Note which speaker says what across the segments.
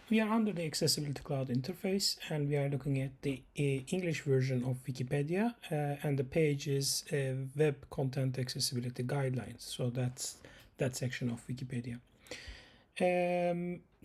Speaker 1: We are under the Accessibility Cloud interface and we are looking at the English version of Wikipedia and the page is Web Content Accessibility Guidelines. So that's that section of Wikipedia.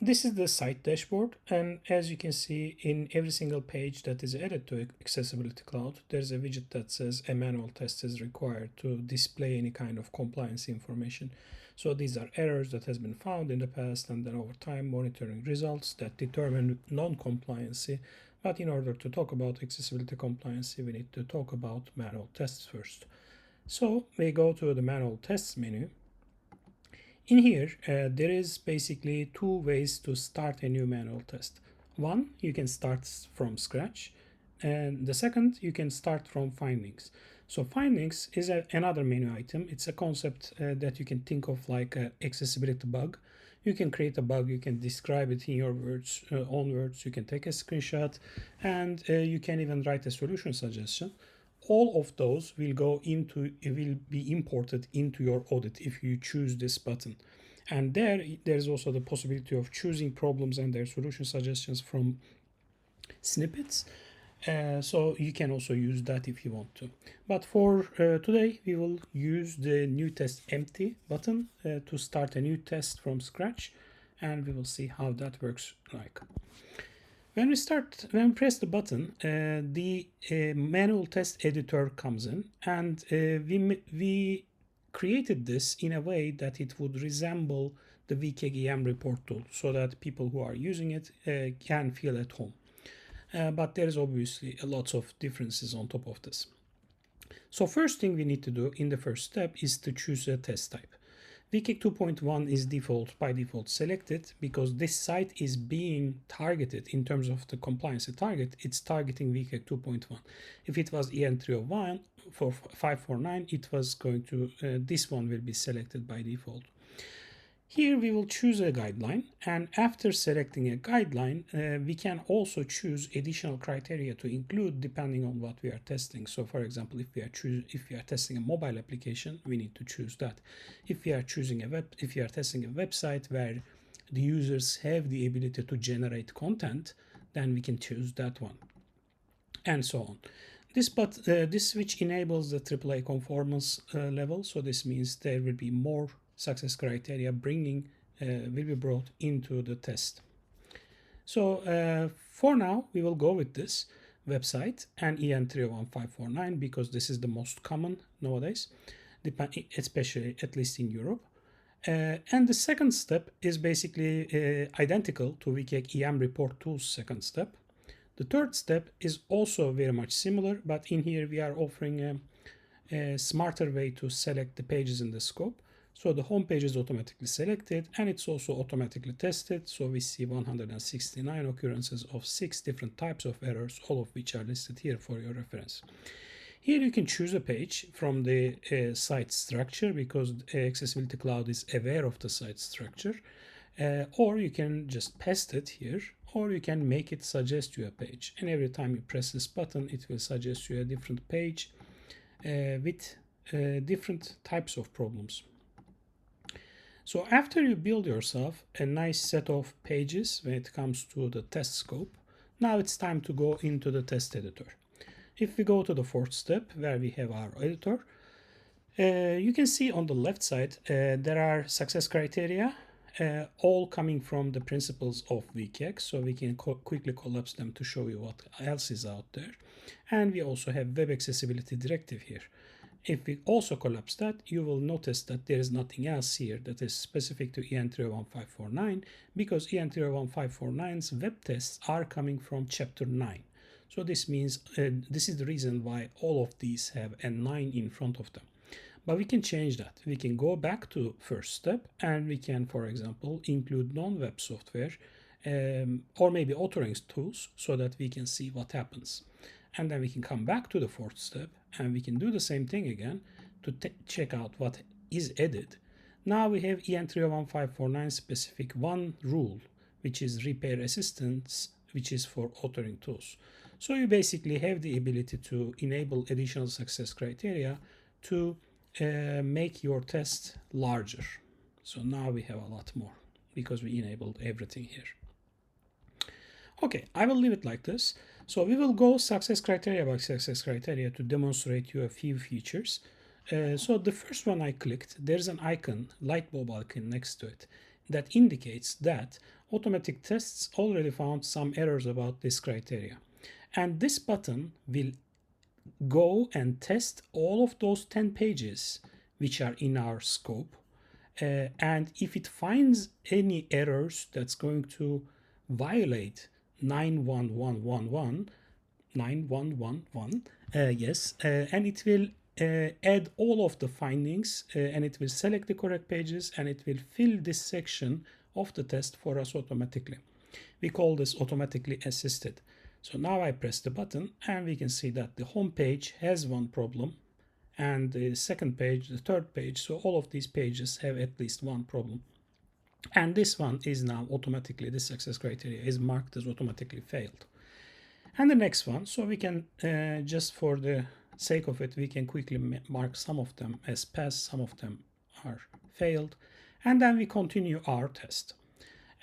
Speaker 1: This is the site dashboard, and as you can see, in every single page that is added to Accessibility Cloud, there's a widget that says a manual test is required to display any kind of compliance information. So these are errors that has been found in the past, and then over time monitoring results that determine non-compliancy. But in order to talk about accessibility compliancy, we need to talk about manual tests first. So we go to the manual tests menu. In here, there is basically two ways to start a new manual test. One, you can start from scratch, and the second, you can start from findings. So findings is another menu item. It's a concept that you can think of like an accessibility bug. You can create a bug, you can describe it in your words, own words, you can take a screenshot, and you can even write a solution suggestion. All of those will be imported into your audit if you choose this button. And there's also the possibility of choosing problems and their solution suggestions from snippets. So you can also use that if you want to. But for today, we will use the new test empty button to start a new test from scratch, and we will see how that works like. When we press the button, the manual test editor comes in, and we created this in a way that it would resemble the WCAG-EM report tool, so that people who are using it can feel at home. But there is obviously lots of differences on top of this. So first thing we need to do in the first step is to choose a test type. WCAG 2.1 is by default selected because this site is being targeted in terms of the compliance target. It's targeting WCAG 2.1. If it was EN 301 for 549, it was going to, this one will be selected by default. Here we will choose a guideline, and after selecting a guideline, we can also choose additional criteria to include depending on what we are testing. So for example, if we are testing a mobile application, we need to choose that. If we are testing a website where the users have the ability to generate content, then we can choose that one, and so on. This switch enables the AAA conformance level, so this means there will be more success criteria will be brought into the test. So for now, we will go with this website and EN 301-549 because this is the most common nowadays, especially at least in Europe. And the second step is basically identical to WCAG-EM report tool's second step. The third step is also very much similar, but in here we are offering a smarter way to select the pages in the scope. So the home page is automatically selected and it's also automatically tested. So we see 169 occurrences of 6 different types of errors, all of which are listed here for your reference. Here you can choose a page from the site structure because Accessibility Cloud is aware of the site structure. Or you can just paste it here, or you can make it suggest you a page. And every time you press this button, it will suggest you a different page with different types of problems. So after you build yourself a nice set of pages when it comes to the test scope, now it's time to go into the test editor. If we go to the fourth step where we have our editor, you can see on the left side there are success criteria, all coming from the principles of WCAG, so we can quickly collapse them to show you what else is out there. And we also have Web Accessibility Directive here. If we also collapse that, you will notice that there is nothing else here that is specific to EN 301-549 because EN 301-549's web tests are coming from Chapter 9. So this means this is the reason why all of these have a 9 in front of them. But we can change that. We can go back to first step and we can, for example, include non-web software or maybe authoring tools so that we can see what happens. And then we can come back to the fourth step and we can do the same thing again to check out what is added. Now we have EN 301-549 specific one rule, which is repair assistance, which is for authoring tools. So you basically have the ability to enable additional success criteria to make your test larger. So now we have a lot more because we enabled everything here. Okay, I will leave it like this. So we will go success criteria by success criteria to demonstrate you a few features. So the first one I clicked, there's an icon, light bulb icon next to it, that indicates that automatic tests already found some errors about this criteria. And this button will go and test all of those 10 pages which are in our scope. And if it finds any errors that's going to violate 91111, 9111, yes, and it will add all of the findings and it will select the correct pages and it will fill this section of the test for us automatically. We call this automatically assisted. So now I press the button and we can see that the home page has one problem and the second page, the third page. So all of these pages have at least one problem. And this one is now automatically, this success criteria is marked as automatically failed. And the next one, so we can, just for the sake of it, we can quickly mark some of them as passed, some of them are failed. And then we continue our test.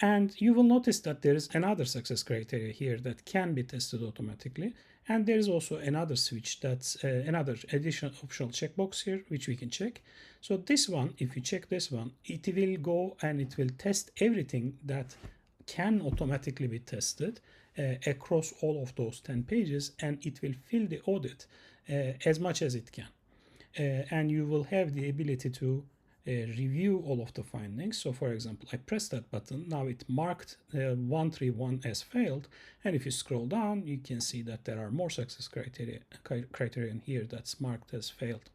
Speaker 1: And you will notice that there is another success criteria here that can be tested automatically. And there is also another switch that's another additional optional checkbox here, which we can check. So this one, if you check this one, it will go and it will test everything that can automatically be tested across all of those 10 pages, and it will fill the audit as much as it can. And you will have the ability to review all of the findings. So for example, I press that button, now it marked 131 as failed, and if you scroll down you can see that there are more success criterion here that's marked as failed.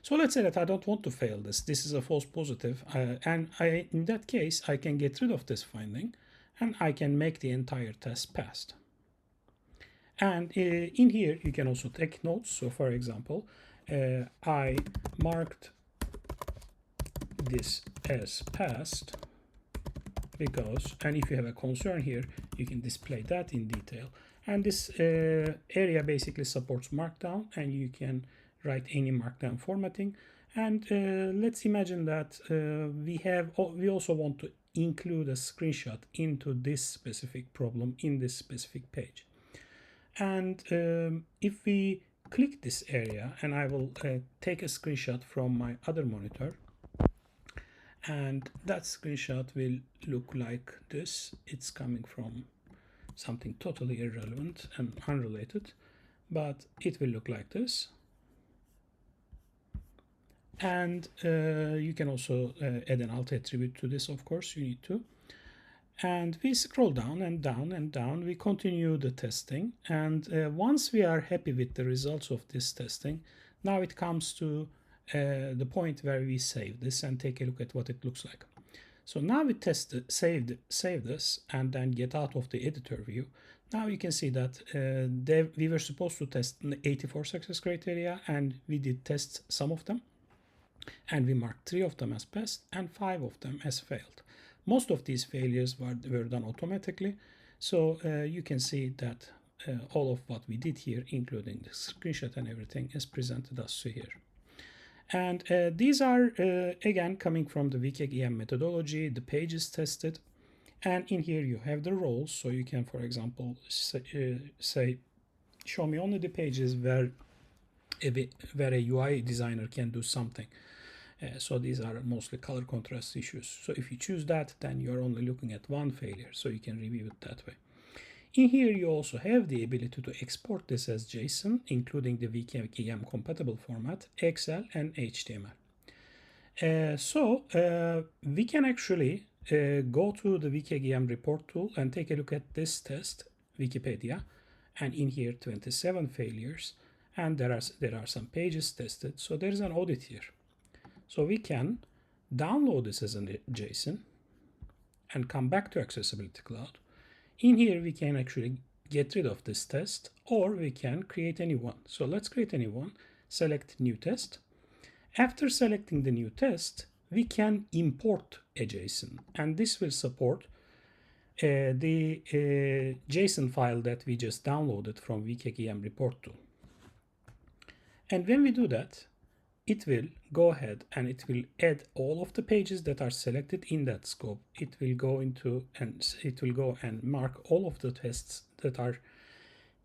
Speaker 1: So let's say that I don't want to fail this is a false positive, and in that case I can get rid of this finding and I can make the entire test passed. And in here you can also take notes. So for example, I marked this as passed because, and if you have a concern here, you can display that in detail. And this area basically supports Markdown, and you can write any Markdown formatting. And let's imagine that we also want to include a screenshot into this specific problem in this specific page. And if we click this area, and I will take a screenshot from my other monitor, and that screenshot will look like this. It's coming from something totally irrelevant and unrelated, but it will look like this. And you can also add an alt attribute to this, of course, you need to. And we scroll down and down and down. We continue the testing. And once we are happy with the results of this testing, now it comes to the point where we save this and take a look at what it looks like. So now we save this and then get out of the editor view. Now you can see that we were supposed to test 84 success criteria, and we did test some of them. And we marked 3 of them as passed and 5 of them as failed. Most of these failures were done automatically. So you can see that all of what we did here, including the screenshot and everything, is presented us to here. And these are, again, coming from the WCAG-EM methodology, the pages tested. And in here you have the roles. So you can, for example, say, show me only the pages where a UI designer can do something. So these are mostly color contrast issues. So if you choose that, then you're only looking at one failure. So you can review it that way. In here, you also have the ability to export this as JSON, including the WCAG-EM compatible format, Excel, and HTML. We can actually go to the WCAG-EM report tool and take a look at this test, Wikipedia, and in here 27 failures, and there are some pages tested. So there's an audit here. So we can download this as a JSON and come back to Accessibility Cloud. In here, we can actually get rid of this test, or we can create a new one. So let's create a new one, select new test. After selecting the new test, we can import a JSON, and this will support the JSON file that we just downloaded from WCAG-EM report tool. And when we do that, it will go ahead and it will add all of the pages that are selected in that scope. It will go into and it will go and mark all of the tests that are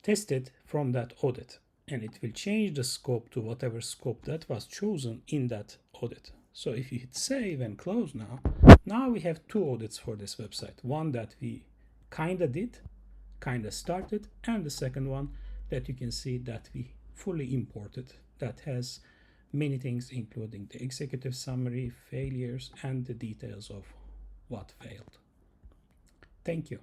Speaker 1: tested from that audit, and it will change the scope to whatever scope that was chosen in that audit. So if you hit save and close now we have two audits for this website. One that we kinda did, kinda started, and the second one that you can see that we fully imported, that has many things including the executive summary, failures, and the details of what failed. Thank you.